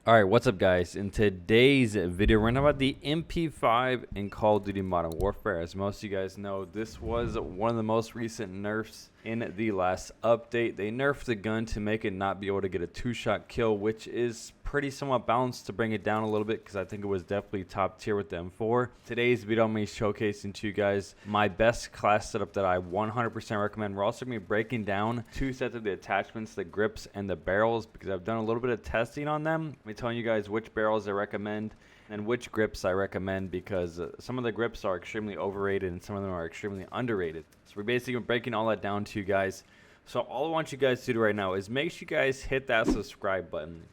Alright, what's up guys? In today's video, we're going to talk about the MP5 in Call of Duty Modern Warfare. As most of you guys know, this was one of the most recent nerfs in the last update. They nerfed the gun to make it not be able to get a two-shot kill, which is pretty somewhat balanced to bring it down a little bit because I think it was definitely top tier with the M4. Today's video, I'm going to be showcasing to you guys my best class setup that I 100% recommend. We're also going to be breaking down two sets of the attachments, the grips and the barrels, because I've done a little bit of testing on them. I'm telling you guys which barrels I recommend and which grips I recommend, because some of the grips are extremely overrated and some of them are extremely underrated. So we're basically breaking all that down to you guys. So all I want you guys to do right now is make sure you guys hit that subscribe button.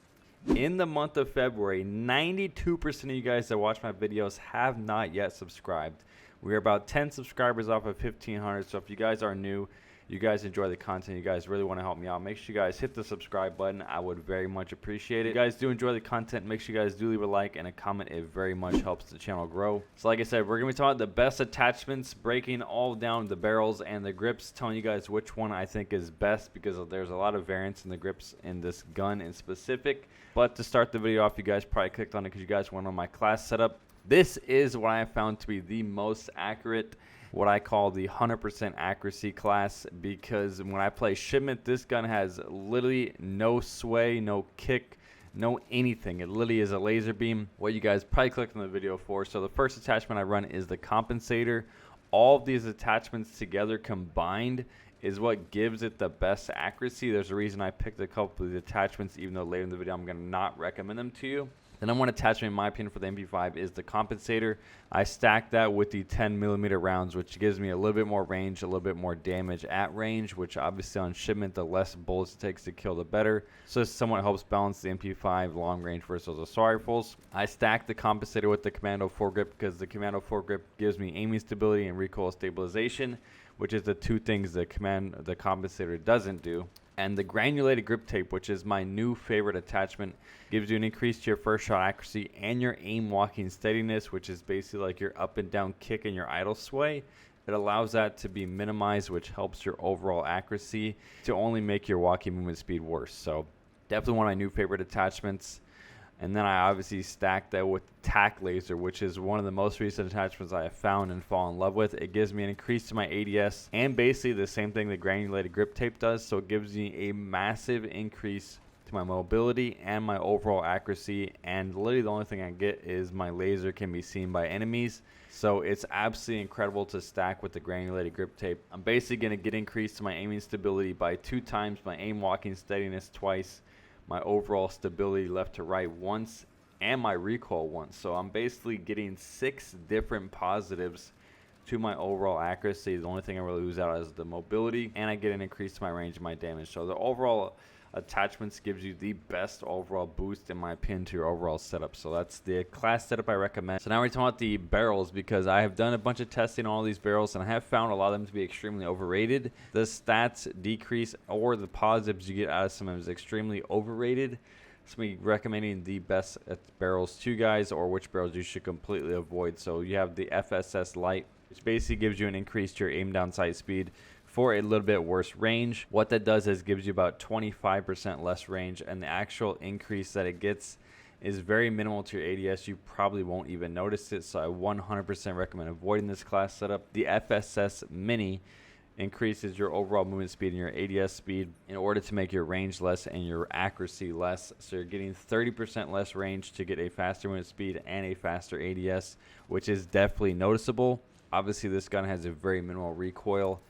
In the month of February, 92% of you guys that watch my videos have not yet subscribed. We're about 10 subscribers off of 1,500, so if you guys are new, you guys enjoy the content, you guys really want to help me out, make sure you guys hit the subscribe button. I would very much appreciate it. If you guys do enjoy the content, make sure you guys do leave a like and a comment. It very much helps the channel grow. So like I said, we're going to be talking about the best attachments, breaking all down the barrels and the grips, telling you guys which one I think is best, because there's a lot of variance in the grips in this gun in specific. But to start the video off, you guys probably clicked on it because you guys went on my class setup. This is what I have found to be the most accurate, what I call the 100% accuracy class, because when I play shipment, this gun has literally no sway, no kick, no anything. It literally is a laser beam, what you guys probably clicked on the video for. So the first attachment I run is the compensator. All of these attachments together combined is what gives it the best accuracy. There's a reason I picked a couple of the attachments, even though later in the video I'm going to not recommend them to you. The number one attachment, in my opinion, for the MP5 is the compensator. I stacked that with the 10mm rounds, which gives me a little bit more range, a little bit more damage at range, which obviously on shipment, the less bullets it takes to kill, the better. So this somewhat helps balance the MP5 long range versus assault rifles. I stacked the compensator with the Commando foregrip because the Commando foregrip gives me aiming stability and recoil stabilization, which is the two things the compensator doesn't do. And the granulated grip tape, which is my new favorite attachment, gives you an increase to your first shot accuracy and your aim walking steadiness, which is basically like your up and down kick and your idle sway. It allows that to be minimized, which helps your overall accuracy to only make your walking movement speed worse. So definitely one of my new favorite attachments. And then I obviously stacked that with tack laser, which is one of the most recent attachments I have found and fallen in love with. It gives me an increase to my ADS and basically the same thing the granulated grip tape does. So it gives me a massive increase to my mobility and my overall accuracy. And literally the only thing I get is my laser can be seen by enemies. So it's absolutely incredible to stack with the granulated grip tape. I'm basically going to get increased to my aiming stability by 2 times, my aim walking steadiness twice, my overall stability left to right once, and my recoil once. So I'm basically getting 6 different positives to my overall accuracy. The only thing I really lose out is the mobility, and I get an increase to my range and my damage. So the overall attachments gives you the best overall boost, in my opinion, to your overall setup. So that's the class setup I recommend. So now we're talking about the barrels, because I have done a bunch of testing on all these barrels and I have found a lot of them to be extremely overrated. The stats decrease, or the positives you get out of some of them, is extremely overrated. So me recommending the best barrels to you guys, or which barrels you should completely avoid. So you have the FSS Light, which basically gives you an increase to your aim down sight speed for a little bit worse range. What that does is gives you about 25% less range, and the actual increase that it gets is very minimal to your ADS. You probably won't even notice it, so I 100% recommend avoiding this class setup. The FSS Mini increases your overall movement speed and your ADS speed in order to make your range less and your accuracy less. So you're getting 30% less range to get a faster movement speed and a faster ADS, which is definitely noticeable. Obviously this gun has a very minimal recoil,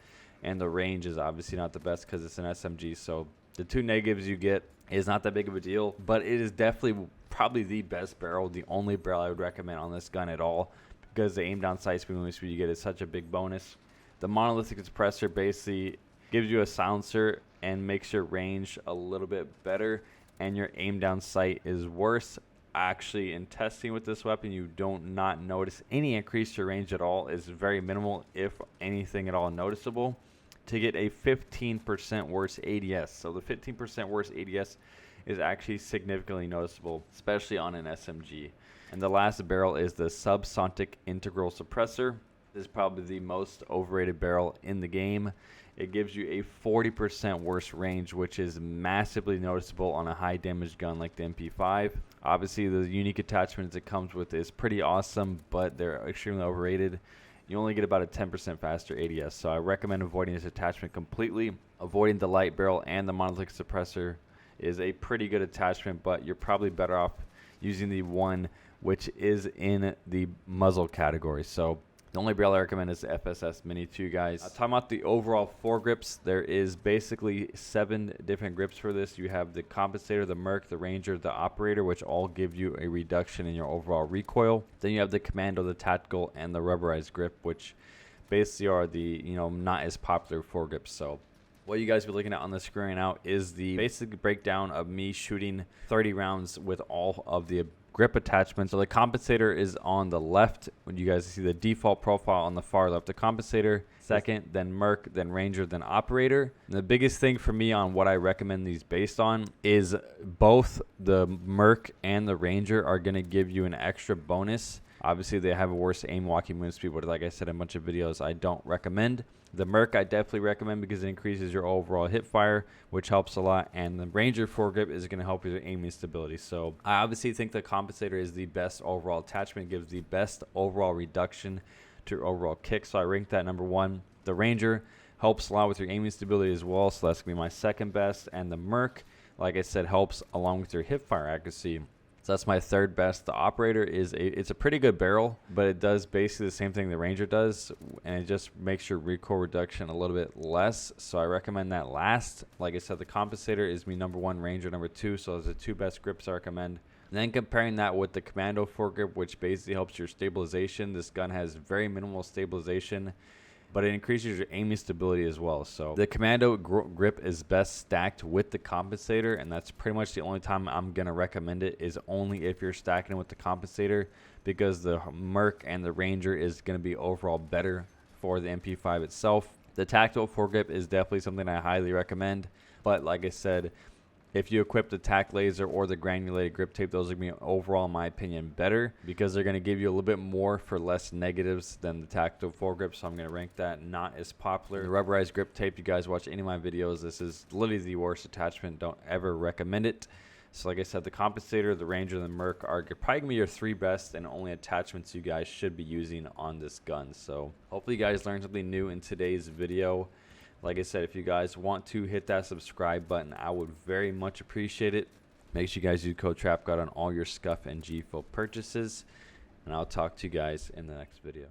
and the range is obviously not the best because it's an SMG. So the 2 negatives you get is not that big of a deal, but it is definitely probably the best barrel, the only barrel I would recommend on this gun at all, because the aim down sight speed movement speed you get is such a big bonus. The monolithic suppressor basically gives you a silencer and makes your range a little bit better, and your aim down sight is worse. Actually, in testing with this weapon, you don't not notice any increase to your range at all. It's very minimal, if anything at all noticeable, to get a 15% worse ADS. So the 15% worse ADS is actually significantly noticeable, especially on an SMG. And the last barrel is the subsonic integral suppressor. This is probably the most overrated barrel in the game. It gives you a 40% worse range, which is massively noticeable on a high damage gun like the MP5. Obviously, the unique attachments it comes with is pretty awesome, but they're extremely overrated. You only get about a 10% faster ADS, so I recommend avoiding this attachment completely. Avoiding the light barrel and the monolithic suppressor is a pretty good attachment, but you're probably better off using the one which is in the muzzle category. So the only barrel I recommend is the FSS Mini 2, guys. Talking about the overall foregrips, there is basically 7 different grips for this. You have the compensator, the Merc, the Ranger, the Operator, which all give you a reduction in your overall recoil. Then you have the Commando, the Tactical, and the rubberized grip, which basically are the not as popular foregrips. So what you guys be looking at on the screen right now is the basic breakdown of me shooting 30 rounds with all of the grip attachments. So the compensator is on the left. When you guys see the default profile on the far left, the compensator, second, then Merc, then Ranger, then Operator. And the biggest thing for me on what I recommend these based on is both the Merc and the Ranger are going to give you an extra bonus. Obviously, they have a worse aim walking movement speed, but like I said in a bunch of videos, I don't recommend. The Merc I definitely recommend because it increases your overall hip fire, which helps a lot. And the Ranger foregrip is going to help with your aiming stability. So I obviously think the compensator is the best overall attachment, gives the best overall reduction to your overall kick. So I rank that number 1. The Ranger helps a lot with your aiming stability as well. So that's going to be my second best. And the Merc, like I said, helps along with your hip fire accuracy. So that's my third best. The Operator it's a pretty good barrel, but it does basically the same thing the Ranger does, and it just makes your recoil reduction a little bit less. So I recommend that last. Like I said, the compensator is me number 1, Ranger number 2. So those are the 2 best grips I recommend. And then comparing that with the Commando foregrip, which basically helps your stabilization. This gun has very minimal stabilization, but it increases your aiming stability as well. So the Commando grip is best stacked with the compensator, and that's pretty much the only time I'm going to recommend it is only if you're stacking it with the compensator, because the Merc and the Ranger is going to be overall better for the MP5 itself. The tactical foregrip is definitely something I highly recommend, but like I said, if you equip the tack laser or the granulated grip tape, those are going to be overall, in my opinion, better because they're going to give you a little bit more for less negatives than the tactical foregrip. So I'm going to rank that not as popular. The rubberized grip tape, you guys watch any of my videos, this is literally the worst attachment. Don't ever recommend it. So like I said, the compensator, the Ranger, and the Merc are probably going to be your 3 best and only attachments you guys should be using on this gun. So hopefully you guys learned something new in today's video. Like I said, if you guys want to hit that subscribe button, I would very much appreciate it. Make sure you guys use code Trapgod on all your SCUF and GFUEL purchases. And I'll talk to you guys in the next video.